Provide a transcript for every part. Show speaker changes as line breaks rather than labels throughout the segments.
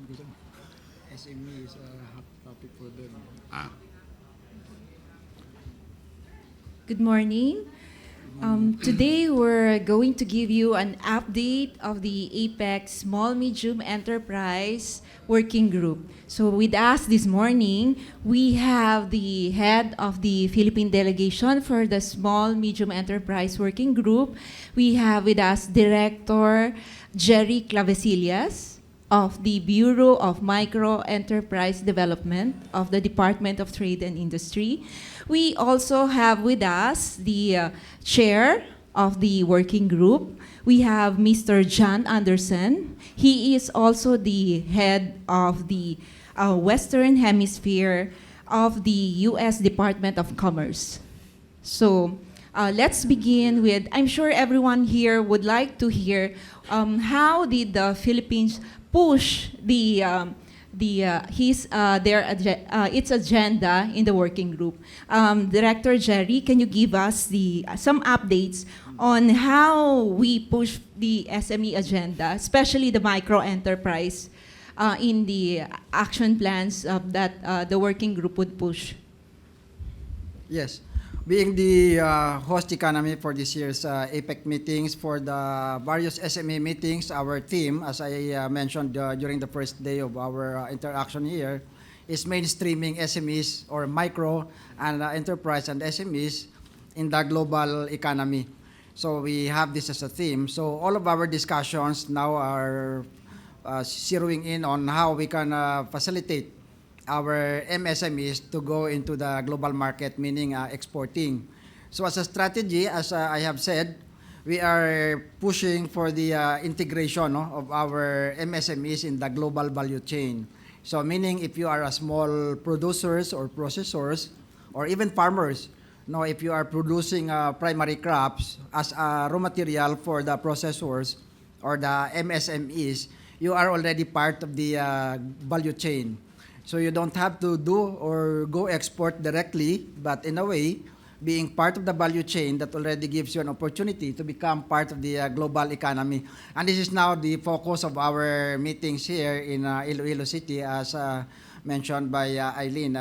SME is a hot topic for them.
Ah,
Good morning. Today we're going to give you an update of the APEC Small Medium Enterprise Working Group. So with us this morning, we have the head of the Philippine delegation for the Small Medium Enterprise Working Group. We have with us Director Jerry Clavesillas of the Bureau of Micro Enterprise Development of the Department of Trade and Industry. We also have with us the chair of the working group. We have Mr. John Anderson. He is also the head of the Western Hemisphere of the U.S. Department of Commerce. So let's begin with, I'm sure everyone here would like to hear how did the Philippines push its agenda in the working group. Director Jerry, can you give us some updates on how we push the SME agenda, especially the micro enterprise, in the action plans that the working group would push?
Yes. Being the host economy for this year's APEC meetings, for the various SME meetings, our team, as I mentioned during the first day of our interaction here, is mainstreaming SMEs or micro and enterprise and SMEs in the global economy. So we have this as a theme. So all of our discussions now are zeroing in on how we can facilitate our MSMEs to go into the global market, meaning exporting. So as a strategy, as I have said, we are pushing for the integration of our MSMEs in the global value chain. So meaning if you are a small producers or processors or even farmers, if you are producing primary crops as a raw material for the processors or the MSMEs, you are already part of the value chain. So you don't have to do or go export directly, but in a way, being part of the value chain, that already gives you an opportunity to become part of the global economy. And this is now the focus of our meetings here in Iloilo City, as mentioned by Eileen.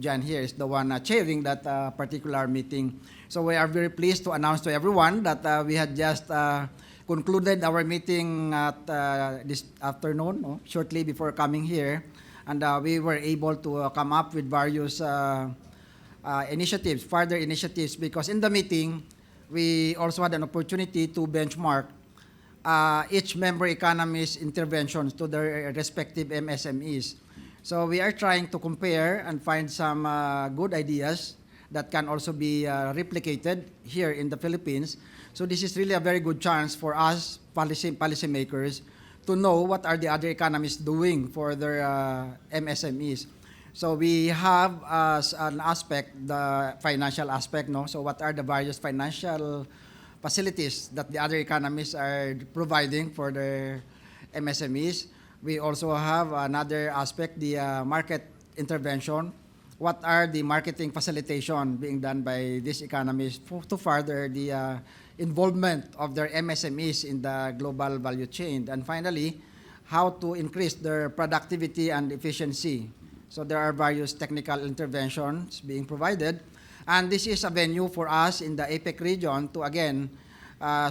Jan here is the one chairing that particular meeting. So we are very pleased to announce to everyone that we had just concluded our meeting at this afternoon, shortly before coming here. And we were able to come up with various initiatives, further initiatives, because in the meeting, we also had an opportunity to benchmark each member economy's interventions to their respective MSMEs. So we are trying to compare and find some good ideas that can also be replicated here in the Philippines. So this is really a very good chance for us, policymakers, to know what are the other economies doing for their MSMEs. So we have as an aspect the financial aspect, so what are the various financial facilities that the other economies are providing for their MSMEs. We also have another aspect, the market intervention. What are the marketing facilitation being done by these economies to further the involvement of their MSMEs in the global value chain? And finally, how to increase their productivity and efficiency. So there are various technical interventions being provided. And this is a venue for us in the APEC region to, again,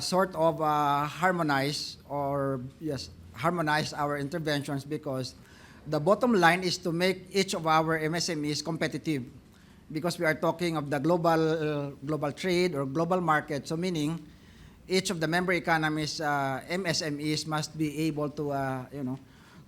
sort of harmonize our interventions, because the bottom line is to make each of our MSMEs competitive, because we are talking of the global trade or global market. So meaning each of the member economies MSMEs must be able to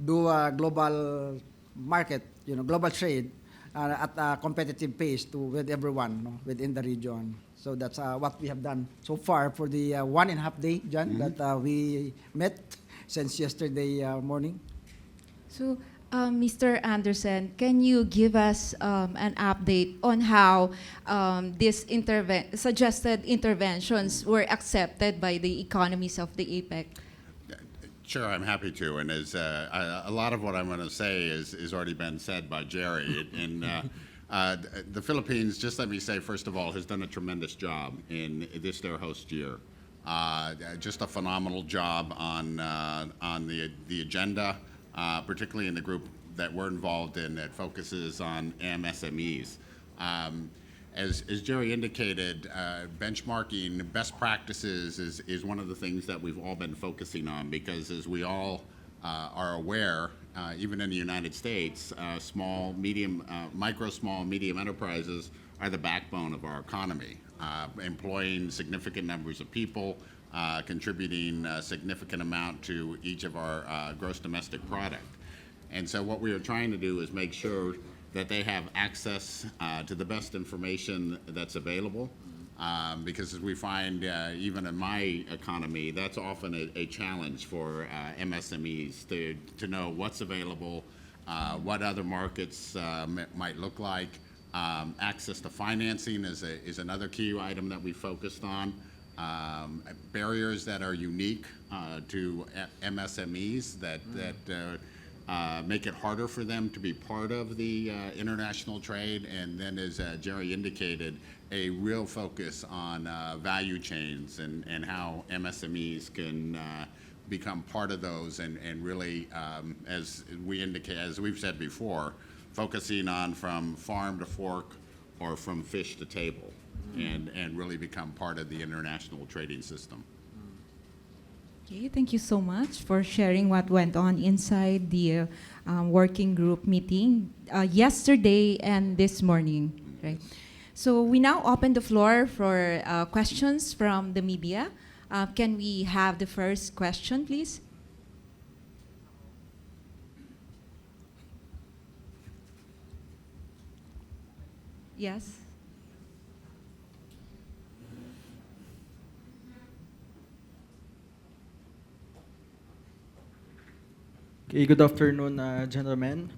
do a global market, global trade at a competitive pace with everyone within the region. So that's what we have done so far for the 1.5 day, John, that we met since yesterday morning.
So, Mr. Anderson, can you give us an update on how these suggested interventions were accepted by the economies of the APEC?
sure, I'm happy to. And as a lot of what I'm going to say is already been said by Jerry. The Philippines, just let me say, first of all, has done a tremendous job in this their host year. Just a phenomenal job on the agenda, particularly in the group that we're involved in that focuses on MSMEs. As Jerry indicated, benchmarking best practices is one of the things that we've all been focusing on, because as we all are aware, even in the United States, micro, small, medium enterprises are the backbone of our economy, employing significant numbers of people, contributing a significant amount to each of our gross domestic product. And so what we are trying to do is make sure that they have access to the best information that's available, because as we find, even in my economy, that's often a challenge for MSMEs to know what's available, what other markets might look like. Access to financing is another key item that we focused on. Barriers that are unique to MSMEs that make it harder for them to be part of the international trade, and then, as Jerry indicated, a real focus on value chains and how MSMEs can become part of those, and really, as we've said before, focusing on from farm to fork or from fish to table, and really become part of the international trading system.
Okay, thank you so much for sharing what went on inside the working group meeting yesterday and this morning, right? So we now open the floor for questions from the media. Can we have the first question, please? Yes.
Okay, good afternoon, gentlemen.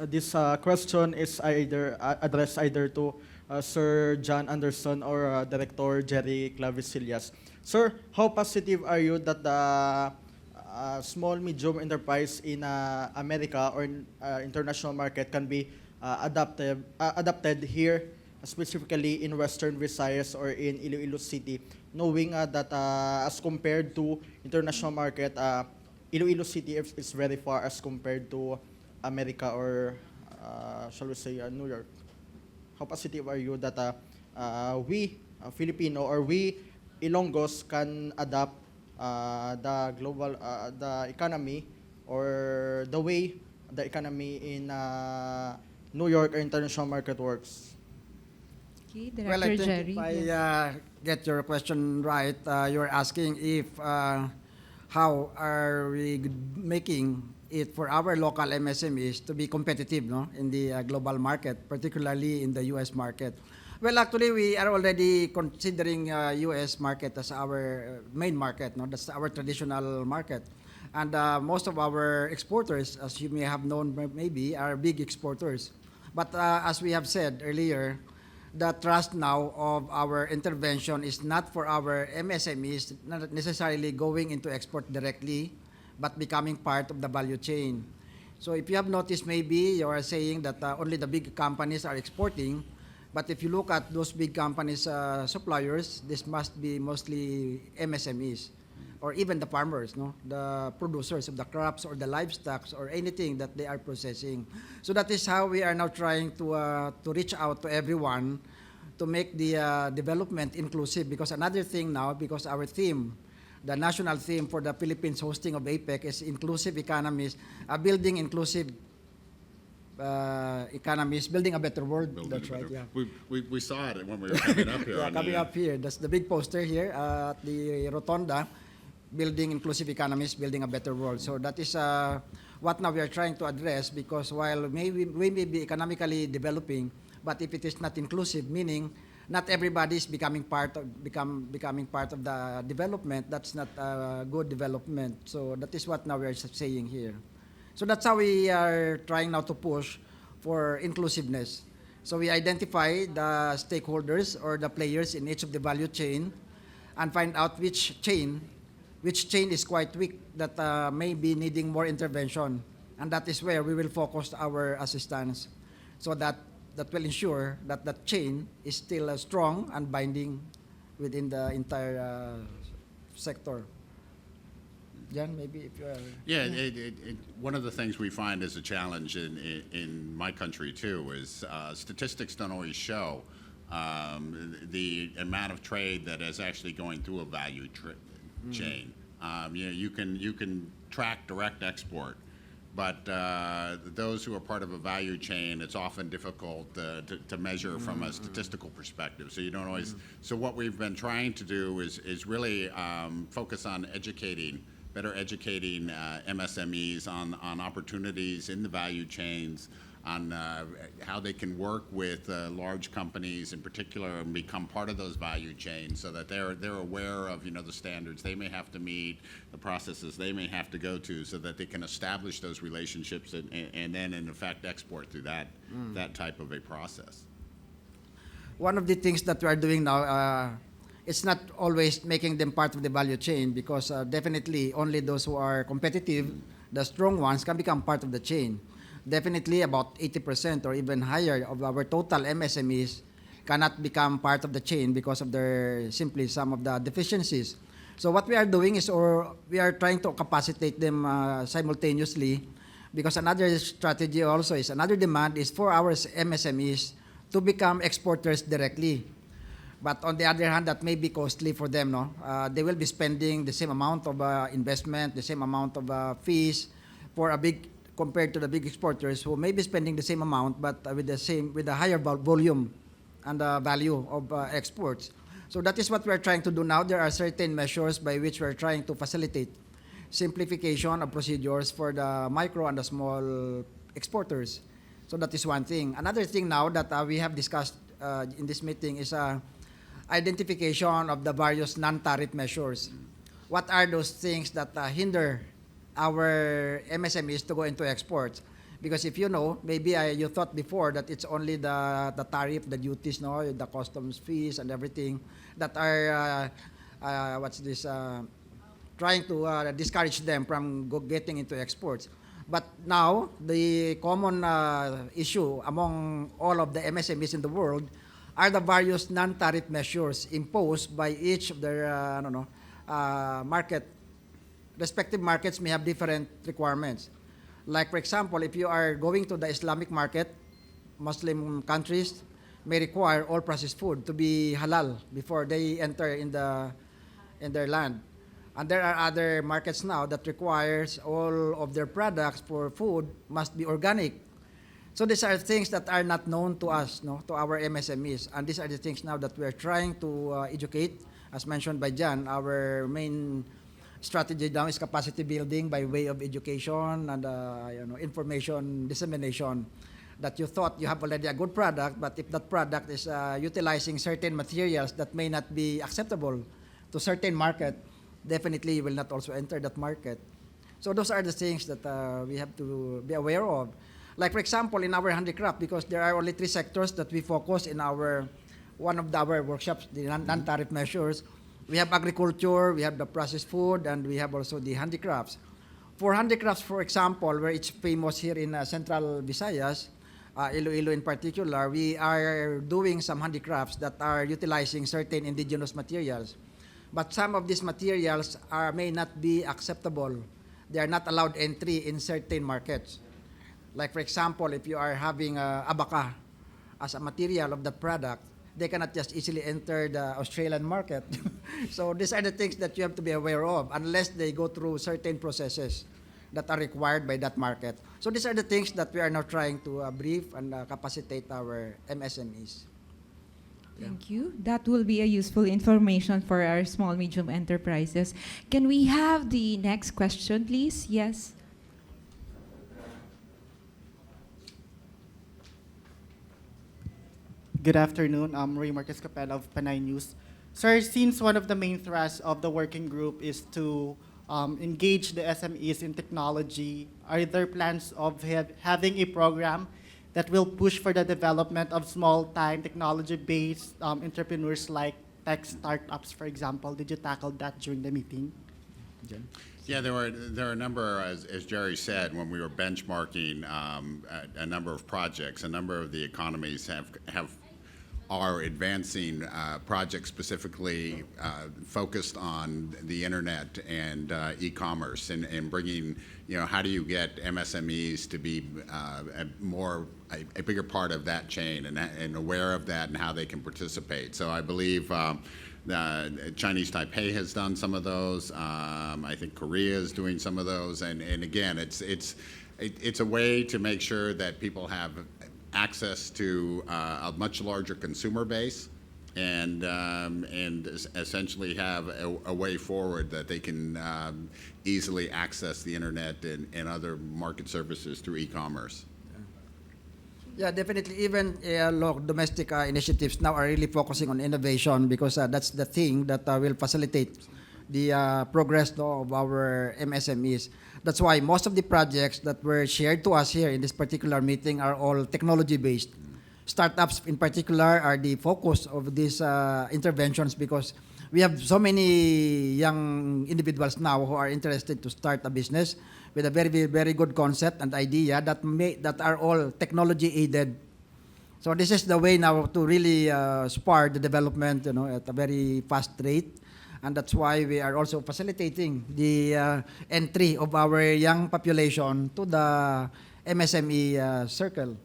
This question is addressed either to Sir John Anderson or Director Jerry Clavesillas. Sir, how positive are you that the small medium enterprise in America or in, international market can be adapted here, specifically in Western Visayas or in Iloilo City, knowing that as compared to international market, Iloilo City is very far as compared to America or shall we say New York. How positive are you that we Filipino or we Ilonggos can adapt the global the economy or the way the economy in New York or international market works?
Okay,
Well, I
Director
think
Jerry.
if I
Yes.
get your question right, you're asking if how are we making it for our local MSMEs to be competitive, no, in the global market, particularly in the U.S. market. Well, actually, we are already considering U.S. market as our main market, no, that's our traditional market. And most of our exporters, as you may have known maybe, are big exporters. But as we have said earlier, the trust now of our intervention is not for our MSMEs, not necessarily going into export directly, but becoming part of the value chain. So if you have noticed, maybe you are saying that only the big companies are exporting, but if you look at those big companies' suppliers, this must be mostly MSMEs, or even the farmers, no, the producers of the crops or the livestock or anything that they are processing. So that is how we are now trying to reach out to everyone to make the development inclusive. Because another thing now, because our theme, the national theme for the Philippines hosting of APEC is inclusive economies, building inclusive economies, building a better world.
Building
That's
a
right.
better-
Yeah.
We saw it when we were coming up here.
Yeah,
on
coming
the-
up here. That's the big poster here at the Rotonda, building inclusive economies, building a better world. So that is what now we are trying to address, because while we may be economically developing, but if it is not inclusive, meaning not everybody is becoming part of the development, that's not good development. So that is what now we are saying here. So that's how we are trying now to push for inclusiveness. So we identify the stakeholders or the players in each of the value chain and find out which chain is quite weak that may be needing more intervention. And that is where we will focus our assistance, so that will ensure that that chain is still strong and binding within the entire sector. John, maybe if you are...
Yeah, one of the things we find is a challenge in my country too is statistics don't always show the amount of trade that is actually going through a value chain. You can track direct export, but those who are part of a value chain, it's often difficult to measure from a statistical perspective. So you don't always. So what we've been trying to do is really focus on better educating MSMEs on opportunities in the value chains, on how they can work with large companies in particular and become part of those value chains, so that they're aware of the standards they may have to meet, the processes they may have to go to, so that they can establish those relationships and then in effect export through that type of a process.
One of the things that we are doing now, it's not always making them part of the value chain, because definitely only those who are competitive, the strong ones, can become part of the chain. Definitely about 80% or even higher of our total MSMEs cannot become part of the chain because of simply some of the deficiencies. So what we are doing is, we are trying to capacitate them simultaneously, because another strategy also is, another demand is for our MSMEs to become exporters directly. But on the other hand, that may be costly for them. No, they will be spending the same amount of investment, the same amount of fees compared to the big exporters, who may be spending the same amount but with a higher volume and value of exports. So that is what we are trying to do now. There are certain measures by which we are trying to facilitate simplification of procedures for the micro and the small exporters. So that is one thing. Another thing now that we have discussed in this meeting is identification of the various non-tariff measures. What are those things that hinder our MSMEs to go into exports? Because if you know, maybe you thought before that it's only the tariff, the duties, no, the customs fees and everything that are trying to discourage them from getting into exports. But now the common issue among all of the MSMEs in the world are the various non-tariff measures imposed by each of their respective markets may have different requirements. Like, for example, if you are going to the Islamic market, Muslim countries may require all processed food to be halal before they enter in their land. And there are other markets now that requires all of their products for food must be organic. So these are things that are not known to us, to our MSMEs. And these are the things now that we are trying to educate. As mentioned by John, our main strategy now is capacity building by way of education and information dissemination. That you thought you have already a good product, but if that product is utilizing certain materials that may not be acceptable to certain market, definitely you will not also enter that market. So those are the things that we have to be aware of. Like, for example, in our handicraft, because there are only 3 sectors that we focus in one of our workshops, the non-tariff measures. We have agriculture, we have the processed food, and we have also the handicrafts. For handicrafts, for example, where it's famous here in Central Visayas, Iloilo in particular, we are doing some handicrafts that are utilizing certain indigenous materials. But some of these materials may not be acceptable. They are not allowed entry in certain markets. Like, for example, if you are having abaca as a material of that product, they cannot just easily enter the Australian market. So these are the things that you have to be aware of, unless they go through certain processes that are required by that market. So these are the things that we are now trying to brief and capacitate our MSMEs.
Thank you. That will be a useful information for our small, medium enterprises. Can we have the next question, please? Yes.
Good afternoon. I'm Ray Marquez Capella of Panay News. Sir, since one of the main thrusts of the working group is to engage the SMEs in technology, are there plans of having a program that will push for the development of small-time technology-based entrepreneurs like tech startups, for example? Did you tackle that during the meeting?
Jen?
Yeah, there are a number, as Jerry said, when we were benchmarking a number of projects, a number of the economies have are advancing projects specifically focused on the internet and e-commerce and bringing, how do you get MSMEs to be a bigger part of that chain and aware of that and how they can participate. So I believe Chinese Taipei has done some of those. I think Korea is doing some of those. And again, it's a way to make sure that people have access to a much larger consumer base and essentially have a way forward that they can easily access the internet and other market services through e-commerce.
Yeah, definitely. Even domestic initiatives now are really focusing on innovation because that's the thing that will facilitate the progress of our MSMEs. That's why most of the projects that were shared to us here in this particular meeting are all technology-based. Startups in particular are the focus of these interventions because we have so many young individuals now who are interested to start a business with a very, very good concept and idea that are all technology-aided. So this is the way now to really spur the development, at a very fast rate. And that's why we are also facilitating the entry of our young population to the MSME circle.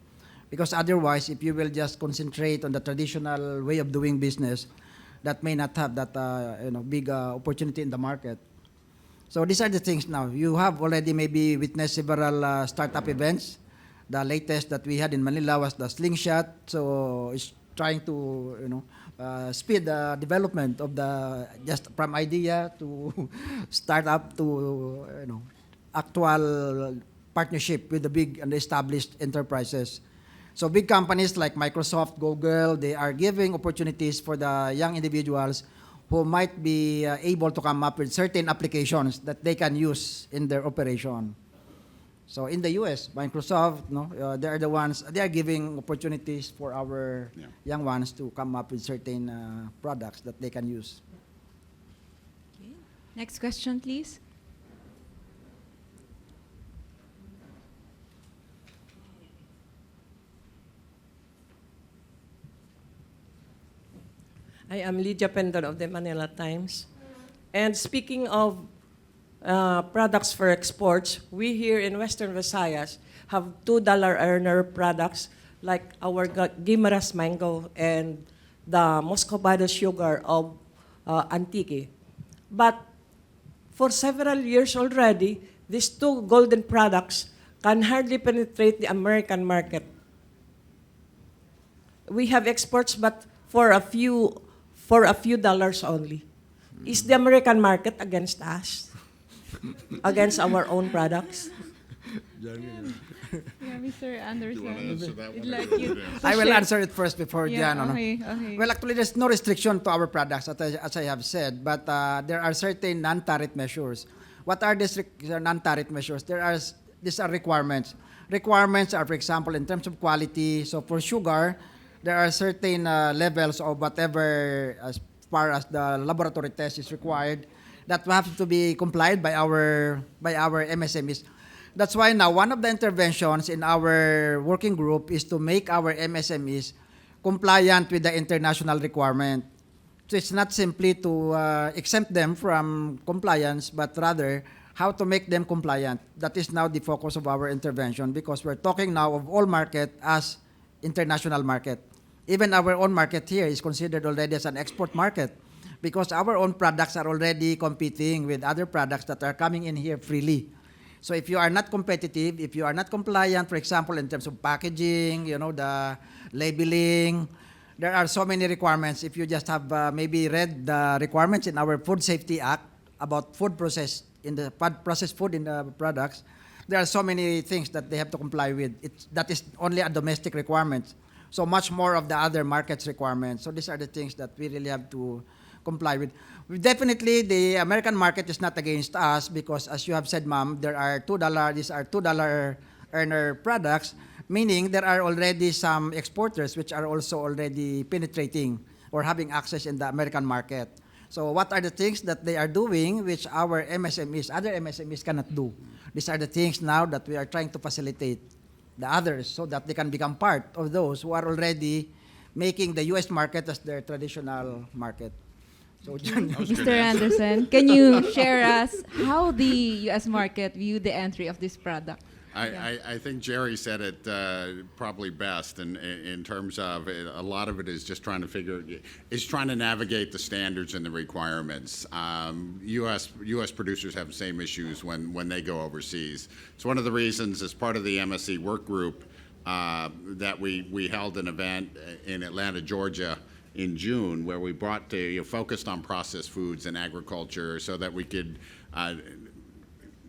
Because otherwise, if you will just concentrate on the traditional way of doing business, that may not have that big opportunity in the market. So these are the things now. You have already maybe witnessed several startup events. The latest that we had in Manila was the Slingshot. So it's trying to speed the development of the just from idea to start up to actual partnership with the big and established enterprises. So big companies like Microsoft, Google, they are giving opportunities for the young individuals who might be able to come up with certain applications that they can use in their operation. So in the US, Microsoft, they are the ones, they are giving opportunities for our young ones to come up with certain products that they can use.
Okay. Next question, please.
I am Lydia Pendon of the Manila Times. And speaking of products for exports, we here in Western Visayas have $2 earner products like our Guimaras mango and the Moscovado sugar of Antique. But for several years already, these two golden products can hardly penetrate the American market. We have exports, but for a few dollars only. Is the American market against us? Against our own products?
Yeah, Mr. Anderson.
You want to answer that one?
I'd like you to
I will
share.
answer it first before
Yeah,
Jan.
okay.
Well, actually, there's no restriction to our products, as I have said, but there are certain non-tariff measures. What are these non-tariff measures? These are requirements. Requirements are, for example, in terms of quality. So for sugar, there are certain levels of whatever as far as the laboratory test is required that have to be complied by our MSMEs. That's why now one of the interventions in our working group is to make our MSMEs compliant with the international requirement. So it's not simply to exempt them from compliance, but rather how to make them compliant. That is now the focus of our intervention because we're talking now of all market as international market. Even our own market here is considered already as an export market because our own products are already competing with other products that are coming in here freely. So if you are not competitive, if you are not compliant, for example, in terms of packaging, the labeling, there are so many requirements. If you just have maybe read the requirements in our Food Safety Act about food processed food in the products, there are so many things that they have to comply with. That is only a domestic requirement. So much more of the other markets requirements. So these are the things that we really have to comply with. Definitely, the American market is not against us because, as you have said, ma'am, there are these are $2 earner products, meaning there are already some exporters which are also already penetrating or having access in the American market. So what are the things that they are doing which our other MSMEs cannot do? These are the things now that we are trying to facilitate the others so that they can become part of those who are already making the U.S. market as their traditional market. So, John,
That was a good
Mr.
answer.
Anderson, can you share us how the U.S. market view the entry of this product?
I think Jerry said it probably best in terms of a lot of it is just trying to navigate the standards and the requirements. U.S. producers have the same issues when they go overseas. It's one of the reasons, as part of the MSC work group, that we held an event in Atlanta, Georgia, in June, where we brought to focused on processed foods and agriculture, so that we could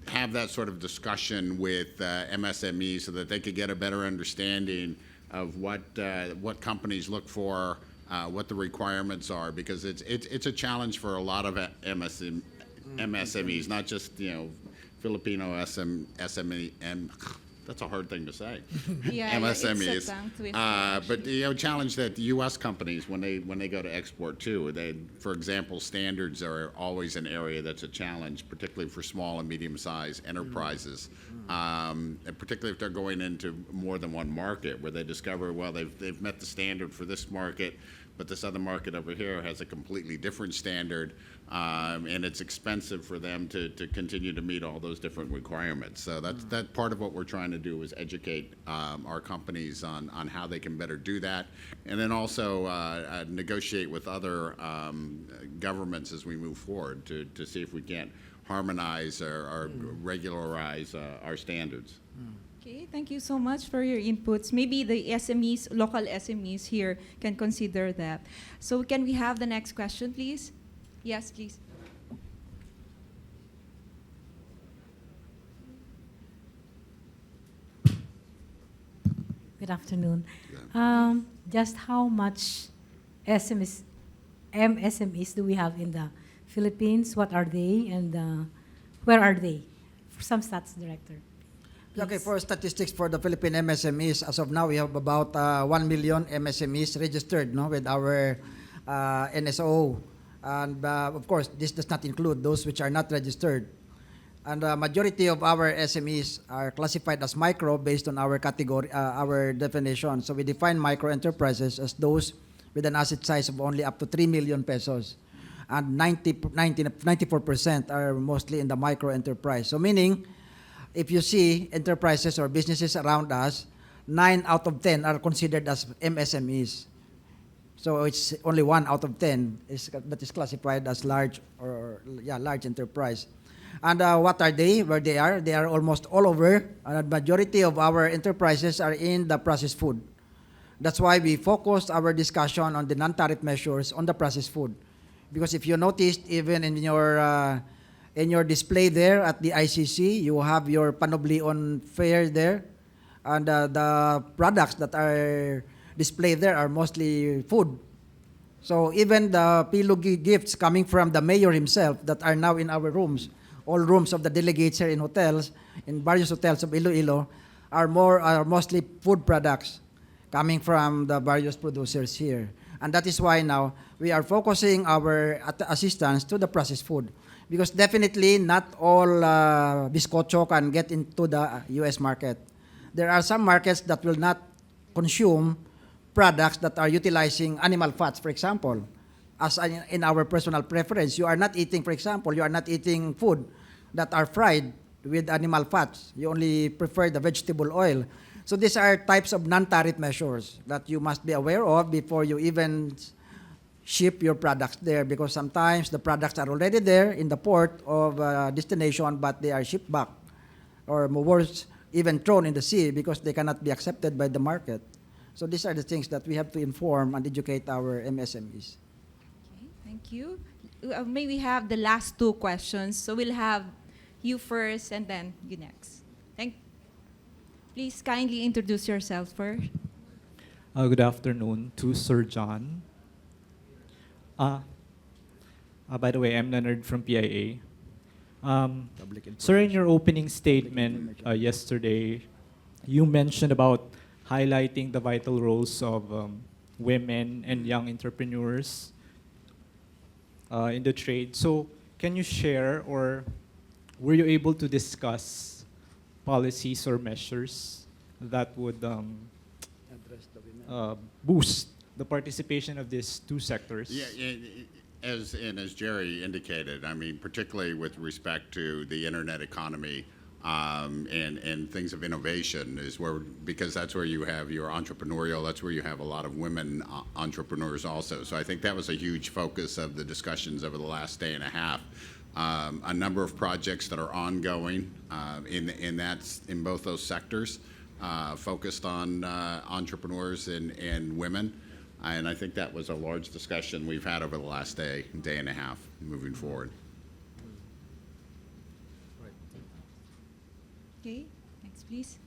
have that sort of discussion with MSMEs, so that they could get a better understanding of what companies look for, what the requirements are, because it's a challenge for a lot of MSMEs, not just Filipino SME. That's a hard thing to say.
Yeah,
MSMEs.
it's a tongue twister,
But challenge that the U.S. companies, when they go to export too, for example, standards are always an area that's a challenge, particularly for small and medium-sized enterprises, and particularly if they're going into more than one market, where they discover, well, they've met the standard for this market, but this other market over here has a completely different standard, and it's expensive for them to continue to meet all those different requirements. So that's part of what we're trying to do, is educate our companies on how they can better do that, and then also negotiate with other governments as we move forward to see if we can't harmonize or regularize our standards.
Okay, thank you so much for your inputs. Maybe the SMEs, local SMEs here can consider that. So can we have the next question, please? Yes, please.
Good afternoon. Just how much MSMEs do we have in the Philippines? What are they, and where are they? For some stats director.
okay,
please.
for statistics for the Philippine MSMEs, as of now, we have about 1 million MSMEs registered, with our NSO. And of course, this does not include those which are not registered. And the majority of our SMEs are classified as micro based on our category, our definition. So we define micro enterprises as those with an asset size of only up to 3 million pesos. And 94% are mostly in the micro enterprise. So meaning, if you see enterprises or businesses around us, 9 out of 10 are considered as MSMEs. So it's only 1 out of 10 that is classified as large large enterprise. And what are they? Where they are? They are almost all over. The majority of our enterprises are in the processed food. That's why we focused our discussion on the non-tariff measures on the processed food. Because if you noticed, even in your display there at the ICC, you have your panoply on fair there, and the products that are displayed there are mostly food. So even the Pilugi gifts coming from the mayor himself that are now in our rooms, all rooms of the delegates here in hotels, in various hotels of Iloilo, are mostly food products coming from the various producers here. And that is why now we are focusing our assistance to the processed food. Because definitely not all bizcocho can get into the U.S. market. There are some markets that will not consume products that are utilizing animal fats, for example. As in our personal preference, you are not eating, for example, you are not eating food that are fried with animal fats. You only prefer the vegetable oil. So these are types of non-tariff measures that you must be aware of before you even ship your products there, because sometimes the products are already there in the port of destination, but they are shipped back, or worse, even thrown in the sea because they cannot be accepted by the market. So these are the things that we have to inform and educate our MSMEs.
Okay, thank you. May we have the last 2 questions. So we'll have you first and then you next. Please kindly introduce yourself first.
Good afternoon to Sir John. By the way, I'm Leonard from PIA. Sir, in your opening statement yesterday, you mentioned about highlighting the vital roles of women and young entrepreneurs in the trade. So can you share, or were you able to discuss policies or measures that would boost the participation of these two sectors?
Yeah, as Jerry indicated, I mean, particularly with respect to the internet economy and things of innovation is where, because that's where you have your entrepreneurial, that's where you have a lot of women entrepreneurs also. So I think that was a huge focus of the discussions over the last day and a half. A number of projects that are ongoing in both those sectors, focused on entrepreneurs and women. And I think that was a large discussion we've had over the last day and a half moving forward.
Okay, next please.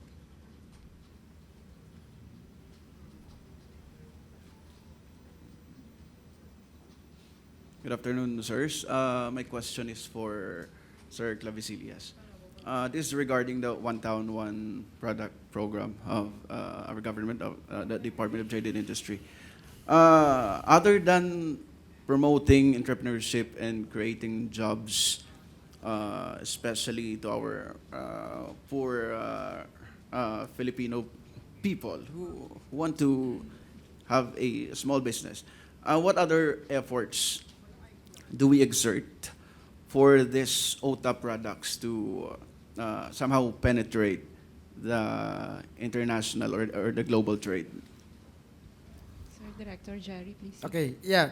Good afternoon, sirs. My question is for Sir Clavesillas. This is regarding the One Town, One Product program of our government, of the Department of Trade and Industry. Other than promoting entrepreneurship and creating jobs, especially to our poor Filipino people who want to have a small business, what other efforts do we exert for this OTA products to somehow penetrate the international or the global trade?
Sir Director Jerry, please.
Okay, yeah.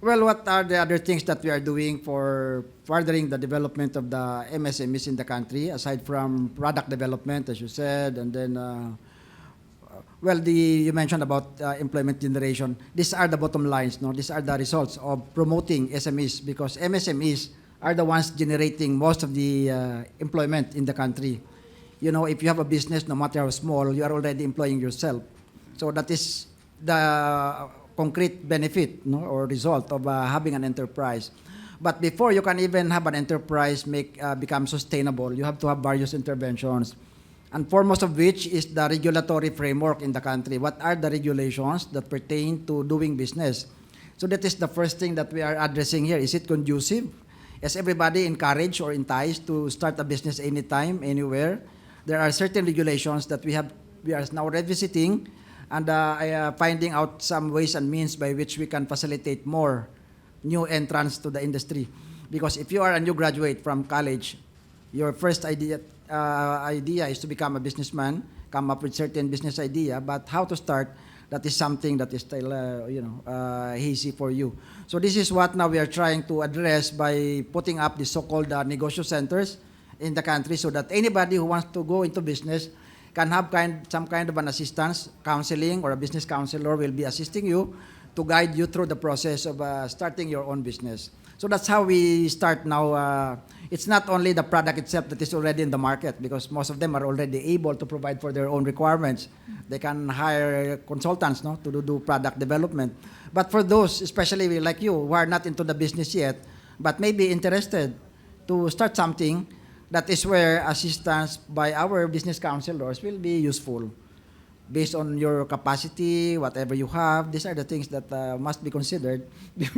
Well, what are the other things that we are doing for furthering the development of the MSMEs in the country, aside from product development, as you said, and then, you mentioned about employment generation. These are the bottom lines, no? These are the results of promoting SMEs, because MSMEs are the ones generating most of the employment in the country. You know, if you have a business, no matter how small, you are already employing yourself. So that is the concrete benefit, no, or result of having an enterprise. But before you can even have an enterprise become sustainable, you have to have various interventions. And foremost of which is the regulatory framework in the country. What are the regulations that pertain to doing business? So that is the first thing that we are addressing here. Is it conducive? Is everybody encouraged or enticed to start a business anytime, anywhere? There are certain regulations that we are now revisiting and finding out some ways and means by which we can facilitate more new entrants to the industry. Because if you are a new graduate from college, your first idea is to become a businessman, come up with certain business idea, but how to start, that is something that is still, hazy for you. So this is what now we are trying to address by putting up the so-called negosyo centers in the country, so that anybody who wants to go into business can have some kind of an assistance, counseling, or a business counselor will be assisting you to guide you through the process of starting your own business. So that's how we start now. It's not only the product itself that is already in the market, because most of them are already able to provide for their own requirements. They can hire consultants, no, to do product development. But for those, especially like you, who are not into the business yet, but may be interested to start something, that is where assistance by our business counselors will be useful. Based on your capacity, whatever you have, these are the things that must be considered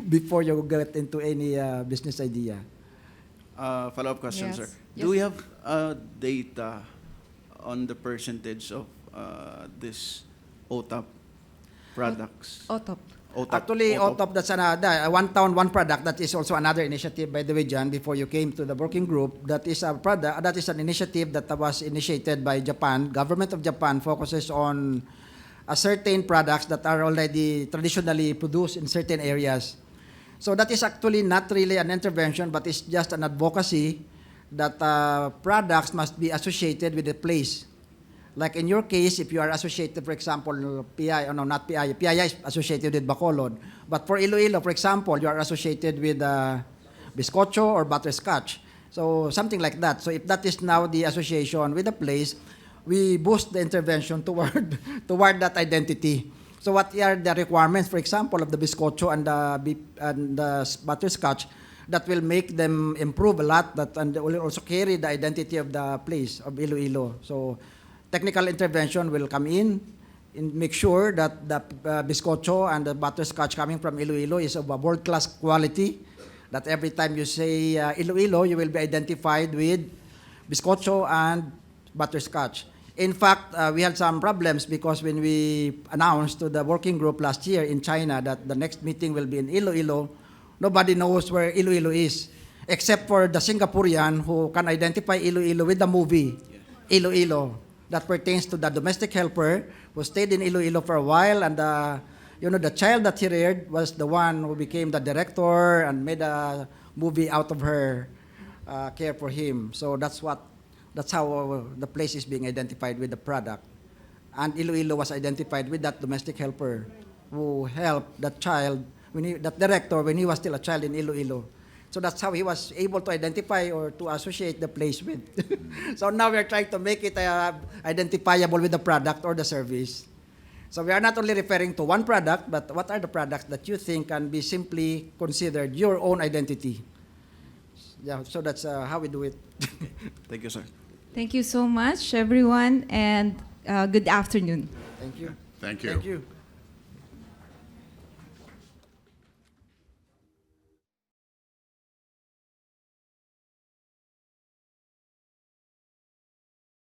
before you get into any business idea.
Follow-up question,
Yes.
sir.
Yes.
Do we have data on the percentage of this OTA products?
Otop.
Actually, OTOP, that's another, One Town, One Product, that is also another initiative, by the way, John, before you came to the working group. That is a product, that is an initiative that was initiated by Japan. Government of Japan focuses on certain products that are already traditionally produced in certain areas. So that is actually not really an intervention, but it's just an advocacy that products must be associated with a place. Like in your case, if you are associated, for example, PI is associated with Bacolod. But for Iloilo, for example, you are associated with Biscocho or Butterscotch. So something like that. So if that is now the association with a place, we boost the intervention toward that identity. So what are the requirements, for example, of the Biscocho and the Butterscotch that will make them improve a lot, and will also carry the identity of the place of Iloilo? So technical intervention will come in and make sure that the Biscocho and the Butterscotch coming from Iloilo is of a world-class quality, that every time you say Iloilo, you will be identified with Biscocho and Butterscotch. In fact, we had some problems because when we announced to the working group last year in China that the next meeting will be in Iloilo, nobody knows where Iloilo is, except for the Singaporean who can identify Iloilo with the movie Iloilo that pertains to the domestic helper who stayed in Iloilo for a while, and the child that he reared was the one who became the director and made a movie out of her care for him. So that's how the place is being identified with the product. And Iloilo was identified with that domestic helper who helped that child, that director, when he was still a child in Iloilo. So that's how he was able to identify or to associate the place with. So now we're trying to make it identifiable with the product or the service. So we are not only referring to one product, but what are the products that you think can be simply considered your own identity? Yeah, so that's how we do it.
Thank you, sir.
Thank you so much, everyone, and good afternoon.
Thank you.
Thank you.
Thank you.